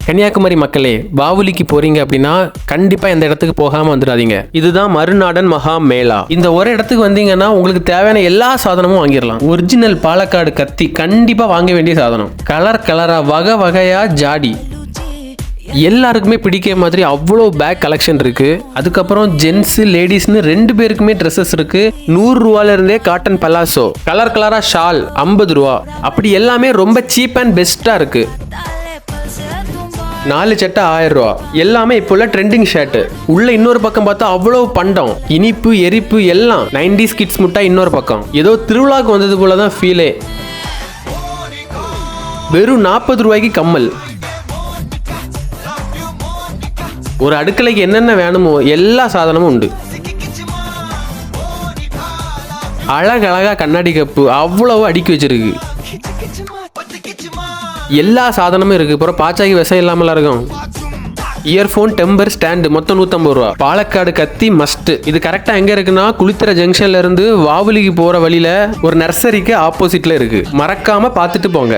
கன்னியாகுமரி மக்களே, வாவுலிக்கு போறீங்க அப்படின்னா கண்டிப்பா இந்த இடத்துக்கு போகாம வந்துடாதீங்க. இதுதான் மறுநாடன் மகா மேளா. இந்த ஒரு இடத்துக்கு வந்தீங்கன்னா உங்களுக்கு தேவையான எல்லா சாதனமும் வாங்கிடலாம். ஒரிஜினல் பாலக்காடு கத்தி கண்டிப்பா வாங்க வேண்டிய சாதனம். கலர் கலரா வகை வகையா ஜாடி எல்லாருக்குமே பிடிக்கிற மாதிரி அவ்வளோ பேக் கலெக்ஷன் இருக்கு. அதுக்கப்புறம் ஜென்ஸ் லேடிஸ்னு 2 பேருக்குமே ட்ரெஸ்ஸஸ் இருக்கு. 100 ரூபால இருந்தே காட்டன் பலாசோ, கலர் கலரா ஷால் 50 ரூபா, அப்படி எல்லாமே ரொம்ப சீப் அண்ட் பெஸ்டா இருக்கு. 4 சட்டை 1000 ரூபா, எல்லாமே இப்போ உள்ள ட்ரெண்டிங் ஷர்ட். உள்ள இன்னொரு பக்கம் பார்த்தா அவ்வளவு பண்டம், இனிப்பு எரிப்பு எல்லாம் 90s கிட்ஸ் முட்டா. இன்னொரு பக்கம் ஏதோ திருவிழாக்கு வந்தது போலதான் ஃபீலே. வெறும் 40 ரூபாய்க்கு கம்மல். ஒரு அடுக்கலைக்கு என்னென்ன வேணுமோ எல்லா சாதனமும் உண்டு. அழகழகா கண்ணாடி கப்பு அவ்வளவு அடுக்கி வச்சிருக்கு. எல்லா சாதனமும் இருக்கு. அப்புறம் பாச்சாக்கி விஷம் இல்லாமலாம் இருக்கும். இயர்போன், டெம்பர் ஸ்டாண்டு மொத்தம் 150 ரூபா. பாலக்காடு கத்தி மஸ்ட். இது கரெக்டா எங்க இருக்குன்னா குளித்தர ஜங்ஷன்ல இருந்து வாவுலிக்கு போற வழியில ஒரு நர்சரிக்கு ஆப்போசிட்ல இருக்கு. மறக்காம பார்த்துட்டு போங்க.